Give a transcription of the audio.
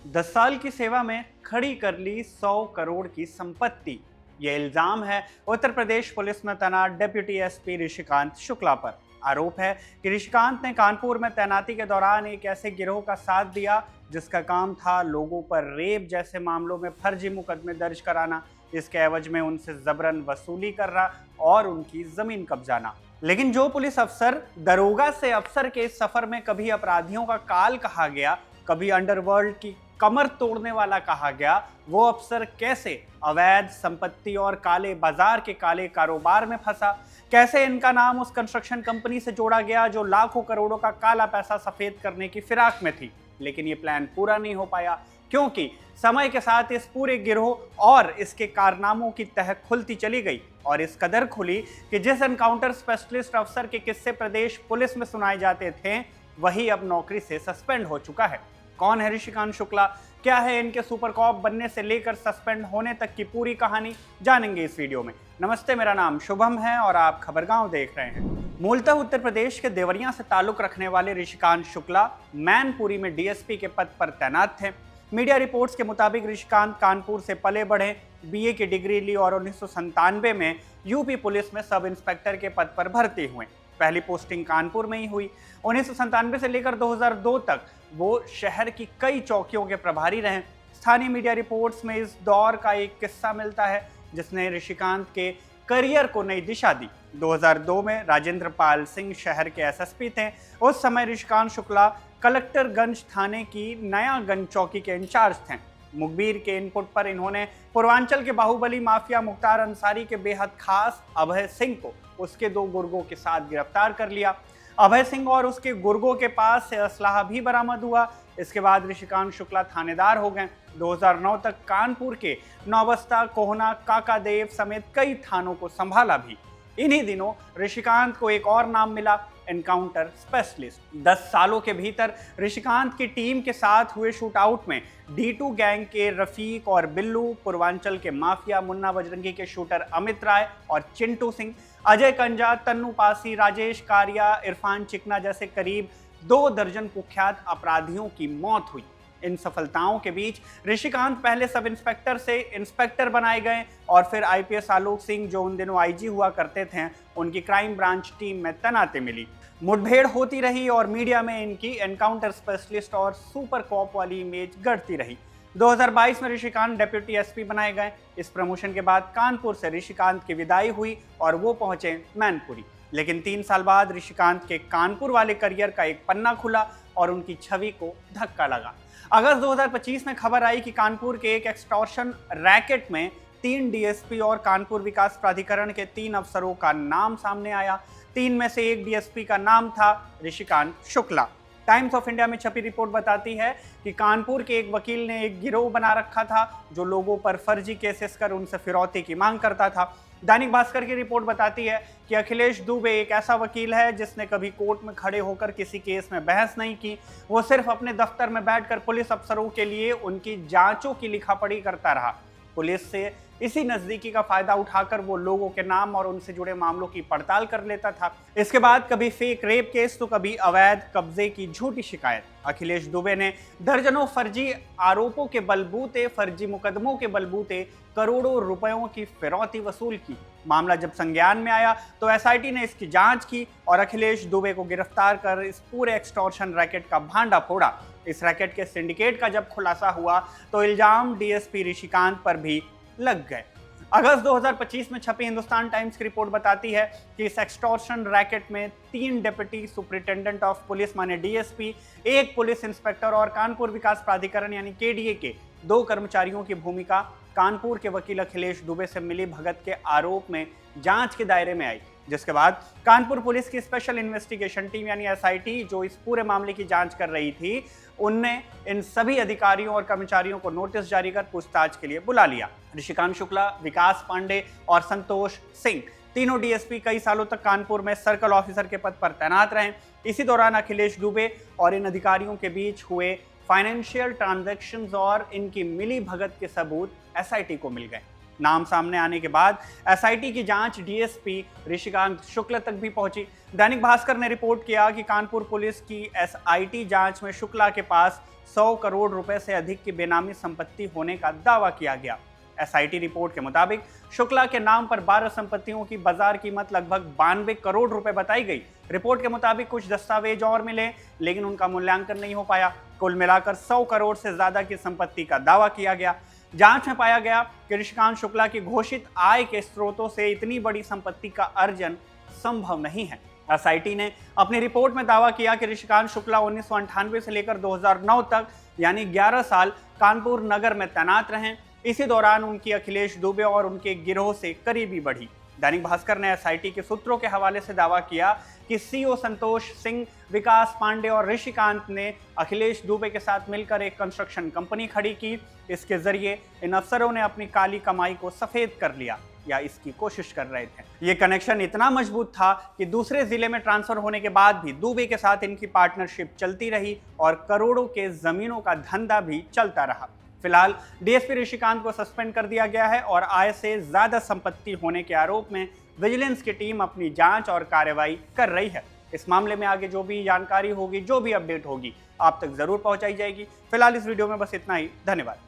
10 साल की सेवा में खड़ी कर ली 100 करोड़ की संपत्ति। यह इल्जाम है उत्तर प्रदेश पुलिस में तैनात डिप्टी एसपी ऋषिकांत शुक्ला पर। आरोप है कि ऋषिकांत ने कानपुर में तैनाती के दौरान एक ऐसे गिरोह का साथ दिया जिसका काम था लोगों पर रेप जैसे मामलों में फर्जी मुकदमे दर्ज कराना, इसके एवज में उनसे जबरन वसूली करना और उनकी जमीन कब्जाना। लेकिन जो पुलिस अफसर दरोगा से अफसर के इस सफर में कभी अपराधियों का काल कहा गया, कभी अंडरवर्ल्ड की कमर तोड़ने वाला कहा गया, वो अफसर कैसे अवैध संपत्ति और काले बाजार के काले कारोबार में फंसा, कैसे इनका नाम उस कंस्ट्रक्शन कंपनी से जोड़ा गया जो लाखों करोड़ों का काला पैसा सफेद करने की फिराक में थी। लेकिन ये प्लान पूरा नहीं हो पाया क्योंकि समय के साथ इस पूरे गिरोह और इसके कारनामों की तह खुलती चली गई और इस कदर खुली कि जिस एनकाउंटर स्पेशलिस्ट अफसर के किस्से प्रदेश पुलिस में सुनाए जाते थे वही अब नौकरी से सस्पेंड हो चुका है। कौन है ऋषिकांत शुक्ला, क्या है इनके सुपर कॉप बनने से लेकर सस्पेंड होने तक की पूरी कहानी, जानेंगे इस वीडियो में। नमस्ते, मेरा नाम शुभम है और आप खबरगांव देख रहे हैं। मूलतः उत्तर प्रदेश के देवरिया से ताल्लुक रखने वाले ऋषिकांत शुक्ला मैनपुरी में डीएसपी के पद पर तैनात थे। मीडिया रिपोर्ट्स के मुताबिक ऋषिकांत कानपुर से पले बढ़े, बीए की डिग्री ली और 1997 में यूपी पुलिस में सब इंस्पेक्टर के पद पर भर्ती हुए। पहली पोस्टिंग कानपुर में ही हुई। 1997 से लेकर 2002 तक वो शहर की कई चौकियों के प्रभारी रहे। स्थानीय मीडिया रिपोर्ट्स में इस दौर का एक किस्सा मिलता है जिसने ऋषिकांत के करियर को नई दिशा दी। 2002 में राजेंद्र पाल सिंह शहर के एसएसपी थे। उस समय ऋषिकांत शुक्ला कलेक्टरगंज थाने की नयागंज चौकी के इंचार्ज थे। मुखबिर के इनपुट पर इन्होंने पूर्वांचल के बाहुबली माफिया मुख्तार अंसारी के बेहद खास अभय सिंह को उसके 2 गुर्गों के साथ गिरफ्तार कर लिया। अभय सिंह और उसके गुर्गों के पास से असलाहा भी बरामद हुआ। इसके बाद ऋषिकांत शुक्ला थानेदार हो गए। 2009 तक कानपुर के नौबस्ता, कोहना, काकादेव समेत कई थानों को संभाला भी। इन्हीं दिनों ऋषिकांत को एक और नाम मिला, एनकाउंटर स्पेशलिस्ट। 10 सालों के भीतर ऋषिकांत की टीम के साथ हुए शूटआउट में D2 गैंग के रफीक और बिल्लू, पूर्वांचल के माफिया मुन्ना बजरंगी के शूटर अमित राय और चिंटू सिंह, अजय कंजा, तन्नू पासी, राजेश कारिया, इरफान चिकना जैसे करीब 2 दर्जन कुख्यात अपराधियों की मौत हुई। इन सफलताओं के बीच ऋषिकांत पहले सब इंस्पेक्टर से इंस्पेक्टर बनाए गए और फिर आईपीएस आलोक सिंह, जो उन दिनों आईजी हुआ करते थे, उनकी क्राइम ब्रांच टीम में तैनाती मिली। मुठभेड़ होती रही और मीडिया में इनकी एनकाउंटर स्पेशलिस्ट और सुपर कॉप वाली इमेज गढ़ती रही। 2022 में ऋषिकांत डिप्टी एसपी बनाए गए। इस प्रमोशन के बाद कानपुर से ऋषिकांत की विदाई हुई और वो पहुंचे मैनपुरी। लेकिन 3 साल बाद ऋषिकांत के कानपुर वाले करियर का एक पन्ना खुला और उनकी छवि को धक्का लगा। अगस्त 2025 में खबर आई कि कानपुर के एक एक्सटॉर्शन रैकेट में 3 डीएसपी और कानपुर विकास प्राधिकरण के 3 अफसरों का नाम सामने आया। 3 में से एक डीएसपी का नाम था Rishikant Shukla. Times of India में छपी रिपोर्ट बताती है कि कानपुर के एक वकील ने एक गिरोह बना रखा था जो लोगों पर फर्जी केसेस कर उनसे फिरौती की मांग करता था। दैनिक भास्कर की रिपोर्ट बताती है कि अखिलेश दुबे एक ऐसा वकील है जिसने कभी कोर्ट में खड़े होकर किसी केस में बहस नहीं की। वो सिर्फ अपने दफ्तर में बैठकर पुलिस अफसरों के लिए उनकी जांचों की लिखापढ़ी करता रहा। पुलिस से इसी नजदीकी का फायदा उठाकर वो लोगों के नाम और उनसे जुड़े मामलों की पड़ताल कर लेता था। इसके बाद कभी फेक रेप केस तो कभी अवैध कब्जे की झूठी शिकायत। अखिलेश दुबे ने दर्जनों फर्जी आरोपों के बलबूते, फर्जी मुकदमों के बलबूते करोड़ों रुपयों की फिरौती वसूल की। मामला जब संज्ञान में आया तो एसआईटी ने इसकी जांच की और अखिलेश दुबे को गिरफ्तार कर इस पूरे एक्सटॉर्शन रैकेट का भांडा फोड़ा। इस रैकेट के सिंडिकेट का जब खुलासा हुआ तो इल्जाम डीएसपी ऋषिकांत पर भी लग गए। अगस्त 2025 में छपी हिंदुस्तान टाइम्स की रिपोर्ट बताती है कि इस एक्सटॉर्शन रैकेट में 3 डिप्टी सुपरिटेंडेंट ऑफ पुलिस माने डीएसपी, 1 पुलिस इंस्पेक्टर और कानपुर विकास प्राधिकरण यानी केडीए के 2 कर्मचारियों की भूमिका कानपुर के वकील अखिलेश दुबे से मिली भगत के आरोप में जांच के दायरे में आई। जिसके बाद कानपुर पुलिस की स्पेशल इन्वेस्टिगेशन टीम यानी एसआईटी जो इस पूरे मामले की जांच कर रही थी, उनने इन सभी अधिकारियों और कर्मचारियों को नोटिस जारी कर पूछताछ के लिए बुला लिया। ऋषिकांत शुक्ला, विकास पांडे और संतोष सिंह, तीनों डीएसपी कई सालों तक कानपुर में सर्कल ऑफिसर के पद पर तैनात रहे। इसी दौरान अखिलेश दुबे और इन अधिकारियों के बीच हुए फाइनेंशियल ट्रांजैक्शंस और इनकी मिली भगत के सबूत एसआईटी को मिल गए। नाम सामने आने के बाद एसआईटी की जांच डीएसपी ऋषिकांत शुक्ला तक भी पहुंची। दैनिक भास्कर ने रिपोर्ट किया कि कानपुर पुलिस की एसआईटी जांच में शुक्ला के पास 100 करोड़ रुपए से अधिक की बेनामी संपत्ति होने का दावा किया गया। एसआईटी रिपोर्ट के मुताबिक शुक्ला के नाम पर 12 संपत्तियों की बाजार कीमत लगभग 92 करोड़ रुपए बताई गई। रिपोर्ट के मुताबिक कुछ दस्तावेज और मिले, लेकिन उनका मूल्यांकन नहीं हो पाया। कुल मिलाकर 100 करोड़ से ज्यादा की संपत्ति का दावा किया गया। जांच में पाया गया कि ऋषिकांत शुक्ला की घोषित आय के स्रोतों से इतनी बड़ी संपत्ति का अर्जन संभव नहीं है। एसआईटी ने अपनी रिपोर्ट में दावा किया कि ऋषिकांत शुक्ला 1998 से लेकर 2009 तक यानी 11 साल कानपुर नगर में तैनात रहे। इसी दौरान उनकी अखिलेश दुबे और उनके गिरोह से करीबी बढ़ी। दैनिक भास्कर ने एसआईटी के सूत्रों के हवाले से दावा किया कि सीओ संतोष सिंह, विकास पांडे और ऋषिकांत ने अखिलेश दुबे के साथ मिलकर एक कंस्ट्रक्शन कंपनी खड़ी की। इसके जरिए इन अफसरों ने अपनी काली कमाई को सफेद कर लिया या इसकी कोशिश कर रहे थे। ये कनेक्शन इतना मजबूत था कि दूसरे जिले में ट्रांसफर होने के बाद भी दुबे के साथ इनकी पार्टनरशिप चलती रही और करोड़ों के जमीनों का धंधा भी चलता रहा। फिलहाल डीएसपी ऋषिकांत को सस्पेंड कर दिया गया है और आय से ज्यादा संपत्ति होने के आरोप में विजिलेंस की टीम अपनी जांच और कार्रवाई कर रही है। इस मामले में आगे जो भी जानकारी होगी, जो भी अपडेट होगी, आप तक जरूर पहुंचाई जाएगी। फिलहाल इस वीडियो में बस इतना ही। धन्यवाद।